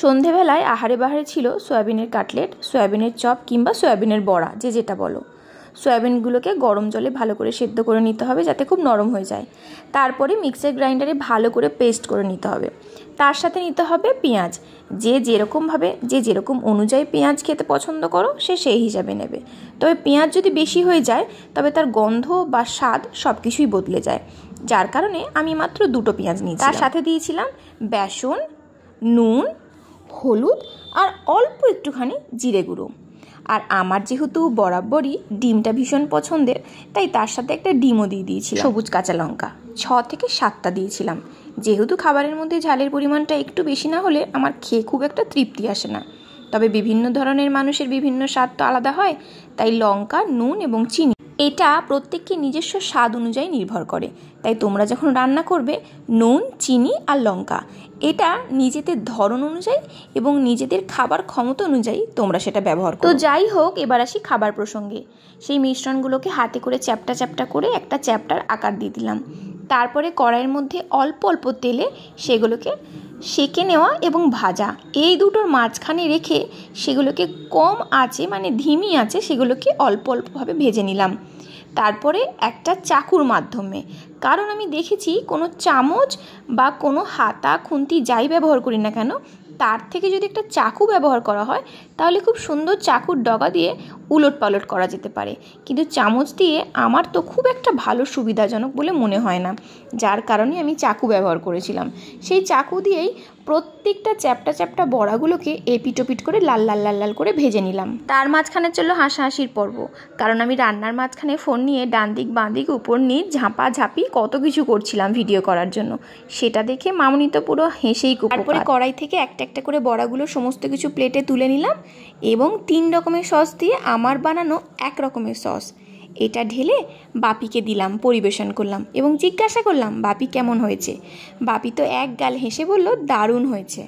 সন্ধেবেলায় আহারে বাহারে ছিল সয়াবিনের কাটলেট, সয়াবিনের চপ কিংবা সয়াবিনের বড়া, যে যেটা বলো। সয়াবিনগুলোকে গরম জলে ভালো করে সেদ্ধ করে নিতে হবে যাতে খুব নরম হয়ে যায়। তারপরে মিক্সার গ্রাইন্ডারে ভালো করে পেস্ট করে নিতে হবে। তার সাথে নিতে হবে পেঁয়াজ। যে যেরকম অনুযায়ী পেঁয়াজ খেতে পছন্দ করো সে সেই হিসাবে নেবে। তবে পেঁয়াজ যদি বেশি হয়ে যায় তবে তার গন্ধ বা স্বাদ সব কিছুই বদলে যায়, যার কারণে আমি মাত্র 2টো পেঁয়াজ নিয়েছি। তার সাথে দিয়েছিলাম বেসন, নুন, হলুদ আর অল্প একটুখানি জিরে গুঁড়ো। আর আমার যেহেতু বরাবরই ডিমটা ভীষণ পছন্দের, তাই তার সাথে একটা ডিমও দিয়ে দিয়েছিলাম। সবুজ কাঁচা লঙ্কা 6 থেকে 7টা দিয়েছিলাম। যেহেতু খাবারের মধ্যে ঝালের পরিমাণটা একটু বেশি না হলে আমার খেয়ে খুব একটা তৃপ্তি আসে না। তবে বিভিন্ন ধরনের মানুষের বিভিন্ন স্বাদ তো আলাদা হয়, তাই লঙ্কা, নুন এবং চিনি এটা প্রত্যেককে নিজস্ব স্বাদ অনুযায়ী নির্ভর করে। তাই তোমরা যখন রান্না করবে নুন, চিনি আর লঙ্কা এটা নিজেদের ধরন অনুযায়ী এবং নিজেদের খাবার ক্ষমতা অনুযায়ী তোমরা সেটা ব্যবহার করো। তো যাই হোক, এবার আসি খাবার প্রসঙ্গে। সেই মিশ্রণগুলোকে হাতে করে চ্যাপটা চ্যাপটা করে একটা চ্যাপ্টার আকার দিয়ে দিলাম। তারপরে কড়াইয়ের মধ্যে অল্প অল্প তেলে সেগুলোকে সেঁকে নেওয়া এবং ভাজা, এই দুটোর মাঝখানে রেখে সেগুলোকে কম আঁচে মানে ধিমি আঁচে সেগুলোকে অল্প অল্পভাবে ভেজে নিলাম। তারপরে একটা চাকুর মাধ্যমে, কারণ আমি দেখেছি কোনো চামচ বা কোনো হাতা, খুন্তি যাই ব্যবহার করি না কেন, তার থেকে যদি একটা চাকু ব্যবহার করা হয় তাহলে খুব সুন্দর চাকুর ডগা দিয়ে উলট পালট করা যেতে পারে। কিন্তু চামচ দিয়ে আমার তো খুব একটা ভালো সুবিধাজনক বলে মনে হয় না, যার কারণে আমি চাকু ব্যবহার করেছিলাম। সেই চাকু দিয়েই প্রত্যেকটা চ্যাপটা চ্যাপটা বড়াগুলোকে এপিটোপিট করে লাল লাল লাল লাল করে ভেজে নিলাম। তার মাঝখানে চললো হাসাহাসির পর্ব, কারণ আমি রান্নার মাঝখানে ফোন নিয়ে ডান দিক বাঁ দিক উপর নিচ ঝাঁপাঝাঁপি কত কিছু করছিলাম ভিডিও করার জন্য। সেটা দেখে মামনি তো পুরো হেসেই কুপো। তারপরে কড়াই থেকে একটা একটা করে বড়াগুলো সমস্ত কিছু প্লেটে তুলে নিলাম এবং 3 রকমের সস দিয়ে আমার বানানো 1 রকমের সস এটা ঢেলে বাপিকে দিলাম, পরিবেশন করলাম এবং জিজ্ঞাসা করলাম বাপি কেমন হয়েছে। বাপি তো এক গাল হেসে বলল দারুণ হয়েছে।